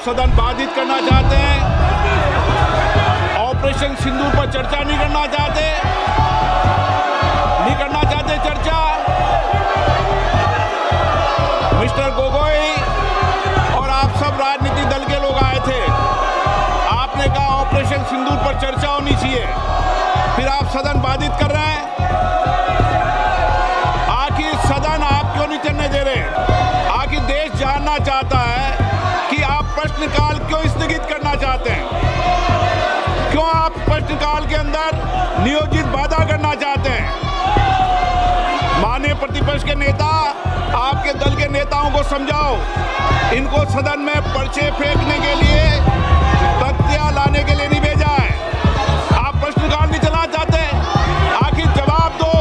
सदन बाधित करना चाहते हैं, ऑपरेशन सिंदूर पर चर्चा नहीं करना चाहते चर्चा। मिस्टर गोगोई और आप सब राजनीतिक दल के लोग आए थे, आपने कहा ऑपरेशन सिंदूर पर चर्चा होनी चाहिए, फिर आप सदन बाधित कर रहे हैं। आखिर सदन आप क्यों नहीं चलने दे रहे? आखिर देश जानना चाहता है कि आप प्रश्नकाल क्यों स्थगित करना चाहते हैं, क्यों आप प्रश्नकाल के अंदर नियोजित बाधा करना चाहते हैं। माननीय प्रतिपक्ष के नेता, आपके दल के नेताओं को समझाओ, इनको सदन में पर्चे फेंकने के लिए, तख्तियां लाने के लिए नहीं भेजा है। आप प्रश्नकाल नहीं चलाना चाहते, आखिर जवाब दो।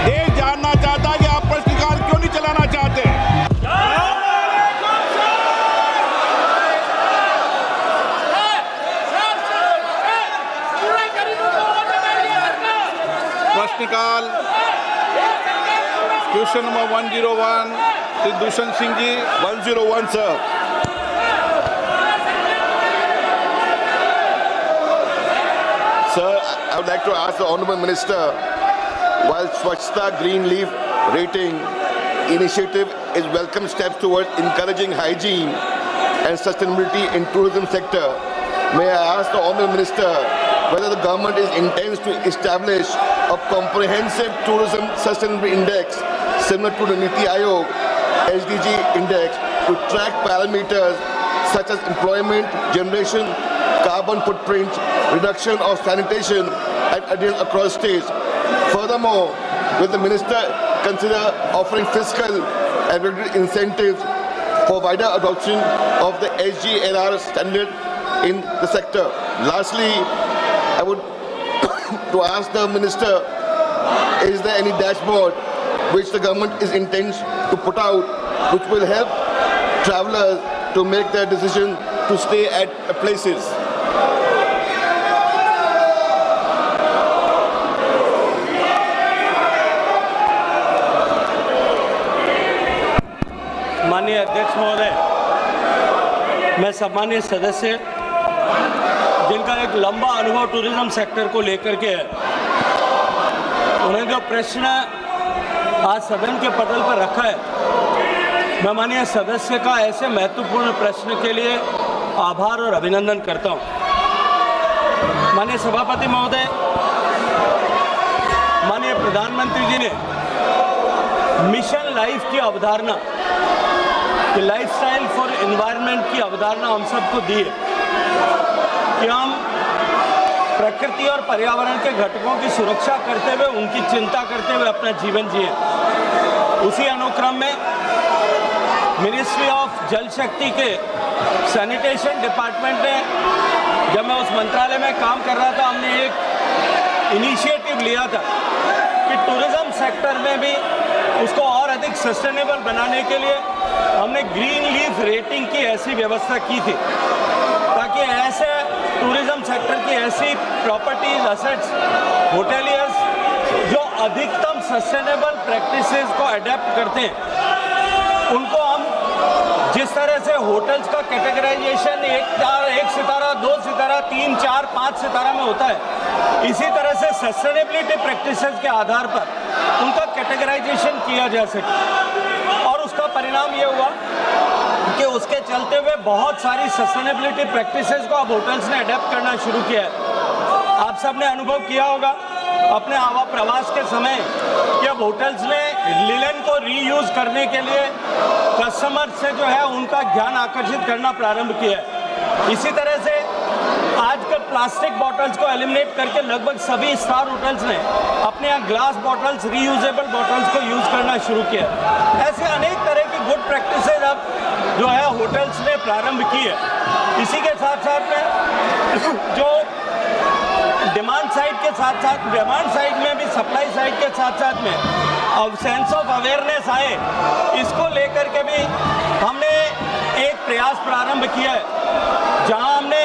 देश जानना चाहता है कि आप प्रश्नकाल क्यों नहीं चलाना चाहते। प्रश्नकाल question number 101 Shri Dushyant Singh ji. 101 sir. Sir, I would like to ask the Honourable Minister, while Swachhta Green Leaf Rating initiative is welcome steps towards encouraging hygiene and sustainability in tourism sector, may I ask the Honourable Minister whether the government intends to establish a comprehensive tourism sustainability index similar to the Niti Aayog SDG index to track parameters such as employment generation, carbon footprint, reduction of sanitation and adherence across states. Furthermore, will the minister consider offering fiscal and regulatory incentives for wider adoption of the SGNR standard in the sector? Lastly, I would to ask the minister, is there any dashboard which the government is intends to put out which will help travelers to make their decision to stay at places? माननीय अध्यक्ष महोदय, मैं सम्मानित सदस्य जिनका एक लंबा अनुभव टूरिज्म सेक्टर को लेकर के है, उन्हें जो प्रश्न आज सदन के पटल पर रखा है, मैं माननीय सदस्य का ऐसे महत्वपूर्ण प्रश्न के लिए आभार और अभिनंदन करता हूं। माननीय सभापति महोदय, माननीय प्रधानमंत्री जी ने मिशन लाइफ की अवधारणा, लाइफस्टाइल फॉर एनवायरनमेंट की अवधारणा हम सबको दी है कि हम प्रकृति और पर्यावरण के घटकों की सुरक्षा करते हुए, उनकी चिंता करते हुए अपना जीवन जिए। उसी अनुक्रम में मिनिस्ट्री ऑफ जल शक्ति के सैनिटेशन डिपार्टमेंट ने, जब मैं उस मंत्रालय में काम कर रहा था, हमने एक इनिशिएटिव लिया था कि टूरिज्म सेक्टर में भी उसको और अधिक सस्टेनेबल बनाने के लिए हमने ग्रीन लीफ रेटिंग की ऐसी व्यवस्था की थी ताकि ऐसे टूरिज्म सेक्टर की ऐसी प्रॉपर्टीज, असेट्स, होटेलियर्स जो अधिकतम सस्टेनेबल प्रैक्टिसेस को अडेप्ट करते हैं, उनको हम जिस तरह से होटल्स का कैटेगराइजेशन 1 सितारा, 2 सितारा, 3, 4, 5 सितारा में होता है, इसी तरह से सस्टेनेबिलिटी प्रैक्टिसेस के आधार पर उनका कैटेगराइजेशन किया जा सके। और उसका परिणाम ये हुआ कि उसके चलते हुए बहुत सारी सस्टेनेबिलिटी प्रैक्टिसेस को अब होटल्स ने अडेप्ट करना शुरू किया है। आप सब ने अनुभव किया होगा अपने प्रवास के समय कि अब होटल्स ने लिनन को रीयूज करने के लिए कस्टमर से जो है उनका ध्यान आकर्षित करना प्रारंभ किया है। इसी तरह से आजकल प्लास्टिक बॉटल्स को एलिमिनेट करके लगभग सभी स्टार होटल्स ने अपने यहाँ ग्लास बॉटल्स, रीयूजेबल बॉटल्स को यूज करना शुरू किया। ऐसे अनेक तरह की गुड प्रैक्टिसेस अब जो है होटल्स ने प्रारंभ की है। इसी के साथ साथ में जो डिमांड साइड के साथ साथ, डिमांड साइड में भी सप्लाई साइड के साथ साथ में अब सेंस ऑफ अवेयरनेस आए, इसको लेकर के भी हमने एक प्रयास प्रारंभ किया है जहां हमने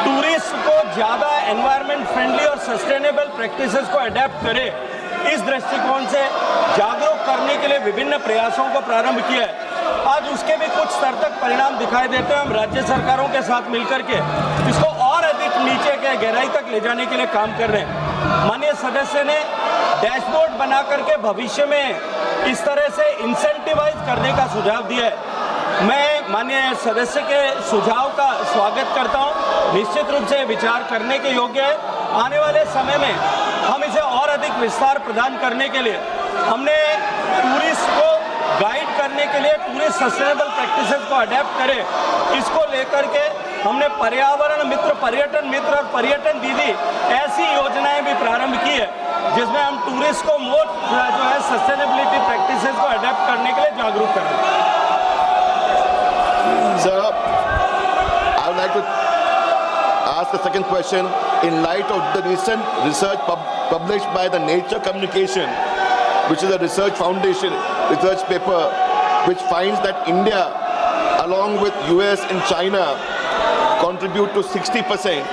टूरिस्ट को ज़्यादा एनवायरनमेंट फ्रेंडली और सस्टेनेबल प्रैक्टिसेस को अडेप्ट करे, इस दृष्टिकोण से जागरूक करने के लिए विभिन्न प्रयासों को प्रारंभ किया है। आज उसके भी कुछ स्तर तक परिणाम दिखाई देते हैं। हम राज्य सरकारों के साथ मिलकर के इसको और अधिक नीचे के गहराई तक ले जाने के लिए काम कर रहे हैं। माननीय सदस्य ने डैशबोर्ड बना करके भविष्य में इस तरह से इंसेंटिवाइज करने का सुझाव दिया है। मैं माननीय सदस्य के सुझाव का स्वागत करता हूं। निश्चित रूप से विचार करने के योग्य है। आने वाले समय में हम इसे और अधिक विस्तार प्रदान करने के लिए हमने टूरिस्ट को गाइड करने के लिए टूरिस्ट सस्टेनेबल प्रैक्टिसेस को अडेप्ट करें, इसको लेकर के हमने पर्यावरण मित्र, पर्यटन मित्र और पर्यटन दीदी ऐसी योजनाएं भी प्रारंभ की है जिसमें हम टूरिस्ट को मोर जो है सस्टेनेबिलिटी प्रैक्टिसेस को अडेप्ट करने के लिए जागरूक कर रहे हैं। Sir, I would like to ask the second question. In light of the recent research published by the Nature Communication, which is a research foundation research paper, which finds that India, along with US and China, contribute to 60%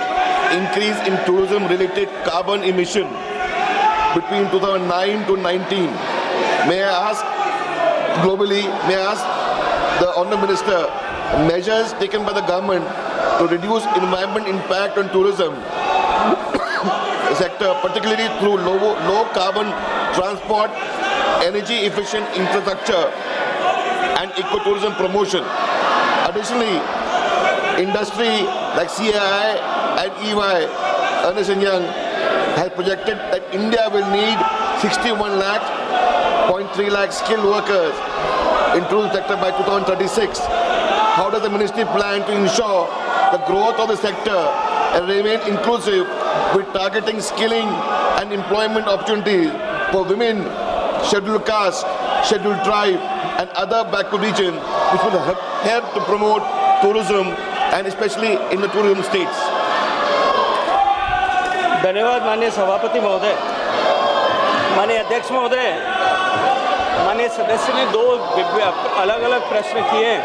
increase in tourism-related carbon emission between 2009 to 19. May I ask, globally, may I ask the Honourable Minister, measures taken by the government to reduce environment impact on tourism sector, particularly through low carbon transport, energy efficient infrastructure and ecotourism promotion. Additionally, industry like CAI and EY, Ernst & Young, has projected that India will need 61.3 lakh skilled workers in tourism sector by 2036. How does the ministry plan to ensure the growth of the sector and remain inclusive with targeting skilling and employment opportunities for women, scheduled caste, scheduled tribe and other backward regions, which will help to promote tourism and especially in the tourism states? धन्यवाद माननीय सभापति महोदय, माननीय अध्यक्ष महोदय। माननीय सदस्य ने दो अलग अलग प्रश्न किए हैं।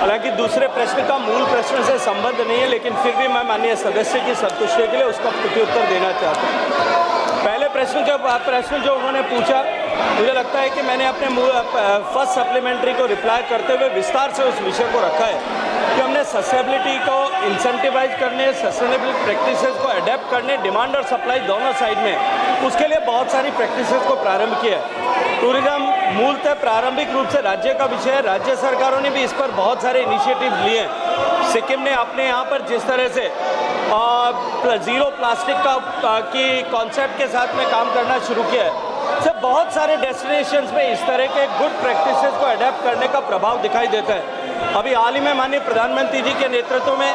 हालांकि दूसरे प्रश्न का मूल प्रश्न से संबंध नहीं है, लेकिन फिर भी मैं माननीय सदस्य की संतुष्टि के लिए उसका प्रत्युत्तर देना चाहता हूँ। पहले प्रश्न जो उन्होंने पूछा, मुझे लगता है कि मैंने अपने फर्स्ट सप्लीमेंट्री को रिप्लाई करते हुए विस्तार से उस विषय को रखा है कि हमने सस्टेनेबिलिटी को इंसेंटिवाइज करने, सस्टेनेबल प्रैक्टिसेस को अडेप्ट करने, डिमांड और सप्लाई दोनों साइड में, उसके लिए बहुत सारी प्रैक्टिसेस को प्रारंभ किया है। टूरिज्म मूलतः प्रारंभिक रूप से राज्य का विषय है। राज्य सरकारों ने भी इस पर बहुत सारे इनिशिएटिव लिए हैं। सिक्किम ने अपने यहाँ पर जिस तरह से ज़ीरो प्लास्टिक की कॉन्सेप्ट के साथ में काम करना शुरू किया है, से बहुत सारे डेस्टिनेशंस में इस तरह के गुड प्रैक्टिसेस को अडेप्ट करने का प्रभाव दिखाई देता है। अभी हाल ही में माननीय प्रधानमंत्री जी के नेतृत्व में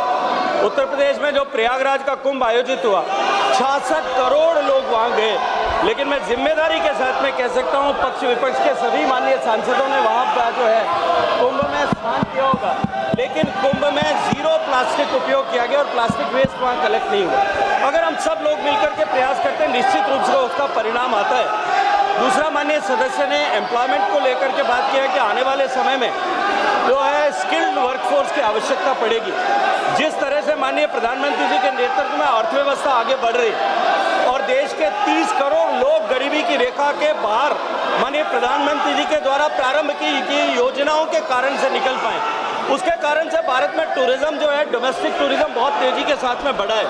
उत्तर प्रदेश में जो प्रयागराज का कुंभ आयोजित हुआ, 66 करोड़ लोग वहाँ गए। लेकिन मैं जिम्मेदारी के साथ में कह सकता हूँ, पक्ष विपक्ष के सभी माननीय सांसदों ने वहाँ पर जो है कुंभ में स्नान किया होगा, लेकिन कुंभ में ज़ीरो प्लास्टिक उपयोग किया गया और प्लास्टिक वेस्ट वहाँ कलेक्ट नहीं हुआ। अगर हम सब लोग मिलकर के प्रयास करते हैं, निश्चित रूप से उसका परिणाम आता है। दूसरा, माननीय सदस्य ने एम्प्लॉयमेंट को लेकर के बात किया है कि आने वाले समय में जो है स्किल्ड वर्कफोर्स की आवश्यकता पड़ेगी। जिस तरह से माननीय प्रधानमंत्री जी के नेतृत्व में अर्थव्यवस्था आगे बढ़ रही और देश के 30 करोड़ लोग गरीबी की रेखा के बाहर माननीय प्रधानमंत्री जी के द्वारा प्रारंभ की योजनाओं के कारण से निकल पाए, उसके कारण से भारत में टूरिज्म जो है, डोमेस्टिक टूरिज्म बहुत तेजी के साथ में बढ़ा है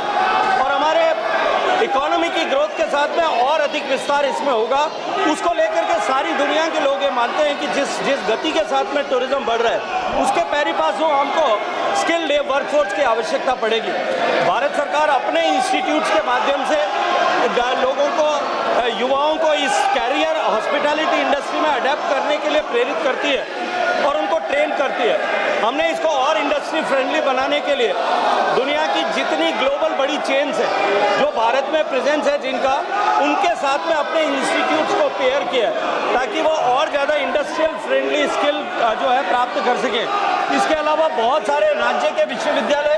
और हमारे इकोनॉमी की ग्रोथ के साथ में और अधिक विस्तार इसमें होगा। उसको लेकर के सारी दुनिया के लोग ये मानते हैं कि जिस गति के साथ में टूरिज्म बढ़ रहा है, उसके पैरी पास हो हमको स्किल्ड वर्कफोर्स की आवश्यकता पड़ेगी। भारत सरकार अपने इंस्टीट्यूट्स के माध्यम से लोगों को, युवाओं को इस कैरियर हॉस्पिटैलिटी इंडस्ट्री में अडेप्ट करने के लिए प्रेरित करती है और उनको ट्रेन करती है। हमने इसको और इंडस्ट्री फ्रेंडली बनाने के लिए दुनिया की जितनी ग्लोबल बड़ी चेन्स हैं जो भारत में प्रेजेंस है जिनका, उनके साथ में अपने इंस्टीट्यूट्स को पेयर किया ताकि वो और ज़्यादा इंडस्ट्रियल फ्रेंडली स्किल जो है प्राप्त कर सकें। इसके अलावा बहुत सारे राज्य के विश्वविद्यालय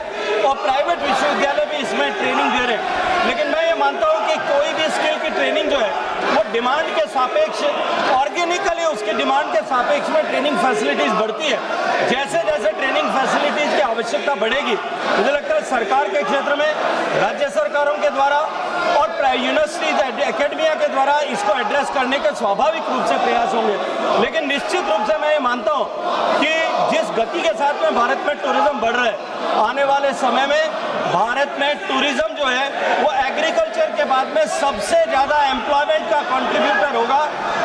और प्राइवेट विश्वविद्यालय भी इसमें ट्रेनिंग दे रहे हैं। लेकिन मैं ये मानता हूँ कि कोई भी स्किल की ट्रेनिंग जो है वो डिमांड के सापेक्ष, ऑर्गेनिकली उसकी डिमांड के सापेक्ष में ट्रेनिंग फैसिलिटीज़ बढ़ती है। जैसे जैसे ट्रेनिंग फैसिलिटीज़ की आवश्यकता बढ़ेगी। मुझे लगता है सरकार के क्षेत्र में राज्य सरकारों के द्वारा और यूनिवर्सिटी एकेडमिया के द्वारा इसको एड्रेस करने के स्वाभाविक रूप से प्रयास होंगे। लेकिन निश्चित रूप से मैं ये मानता हूँ कि जिस गति के साथ में भारत में टूरिज्म बढ़ रहा है, आने वाले समय में भारत में टूरिज्म जो है वो एग्रीकल्चर के बाद में सबसे ज़्यादा एम्प्लॉयमेंट का कंट्रीब्यूटर होगा।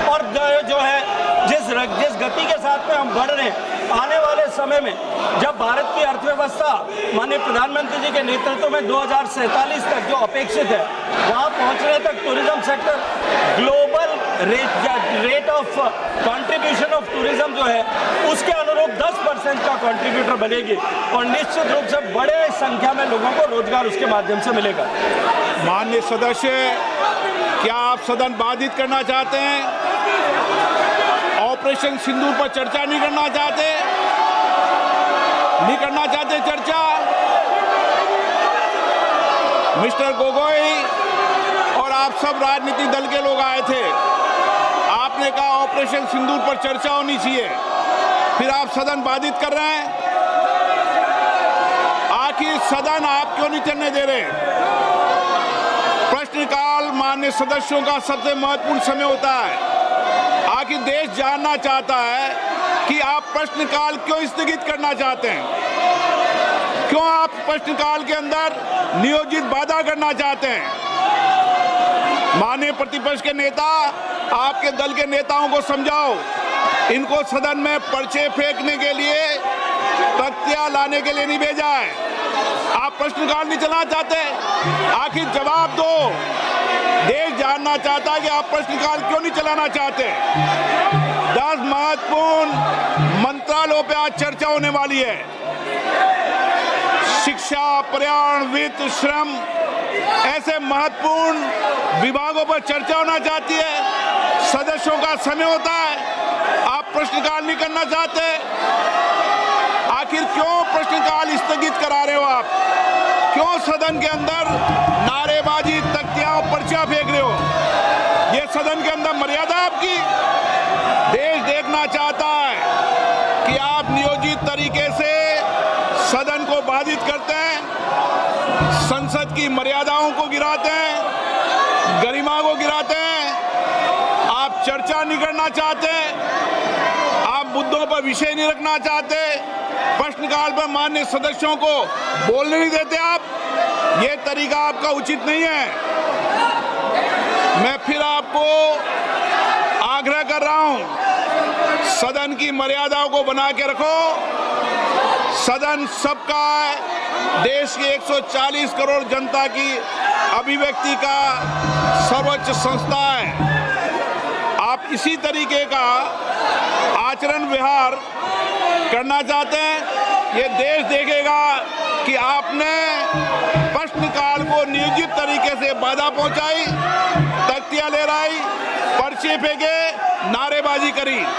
और जो है जिस गति के साथ में हम बढ़ रहे हैं, आने वाले समय में जब भारत की अर्थव्यवस्था माननीय प्रधानमंत्री जी के नेतृत्व में 2047 तक जो अपेक्षित है, वहाँ पहुँचने तक tourism sector global rate of contribution of tourism जो है उसके अनुरूप 10% का कंट्रीब्यूटर बनेगी और निश्चित रूप से बड़े संख्या में लोगों को रोजगार उसके माध्यम से मिलेगा। माननीय सदस्य, क्या आप सदन बाधित करना चाहते हैं? ऑपरेशन सिंदूर पर चर्चा नहीं करना चाहते? नहीं करना चाहते चर्चा? मिस्टर गोगोई और आप सब राजनीतिक दल के लोग आए थे, आपने कहा ऑपरेशन सिंदूर पर चर्चा होनी चाहिए, फिर आप सदन बाधित कर रहे हैं। आखिर सदन आप क्यों नहीं चलने दे रहे? प्रश्नकाल माननीय सदस्यों का सबसे महत्वपूर्ण समय होता है। आखिर देश जानना चाहता है कि आप प्रश्नकाल क्यों स्थगित करना चाहते हैं, क्यों आप प्रश्नकाल के अंदर नियोजित बाधा करना चाहते हैं। माननीय प्रतिपक्ष के नेता, आपके दल के नेताओं को समझाओ, इनको सदन में पर्चे फेंकने के लिए, तख्तियां लाने के लिए नहीं भेजा है। आप प्रश्नकाल नहीं चलाना चाहते, आखिर जवाब दो। देश जानना चाहता है कि आप प्रश्नकाल क्यों नहीं चलाना चाहते। 10 महत्वपूर्ण मंत्रालयों पे आज चर्चा होने वाली है। शिक्षा, पर्यावरण, वित्त, श्रम, ऐसे महत्वपूर्ण विभागों पर चर्चा होना चाहती है। सदस्यों का समय होता है, आप प्रश्नकाल नहीं करना चाहते। आखिर क्यों प्रश्नकाल स्थगित करा रहे हो आप? क्यों सदन के अंदर नारेबाजी, तख्तियां, पर्चा फेंक रहे हो? ये सदन के अंदर मर्यादा आपकी? देश देखना चाहता है कि आप नियोजित तरीके से सदन को बाधित करते हैं, संसद की मर्यादाओं को गिराते हैं, गरिमा को गिराते हैं। आप चर्चा नहीं करना चाहते, आप मुद्दों पर विषय नहीं रखना चाहते, प्रश्नकाल पर माननीय सदस्यों को बोलने नहीं देते आप। ये तरीका आपका उचित नहीं है। मैं फिर आपको आग्रह कर रहा हूं, सदन की मर्यादाओं को बना के रखो। सदन सबका है, देश की 140 करोड़ जनता की अभिव्यक्ति का सर्वोच्च संस्था है। आप इसी तरीके का आचरण व्यवहार करना चाहते हैं, ये देश देखेगा कि आपने प्रश्नकाल को नियोजित तरीके से बाधा पहुंचाई, तख्तियां लहराई, पर्चे फेंके, नारेबाजी करी।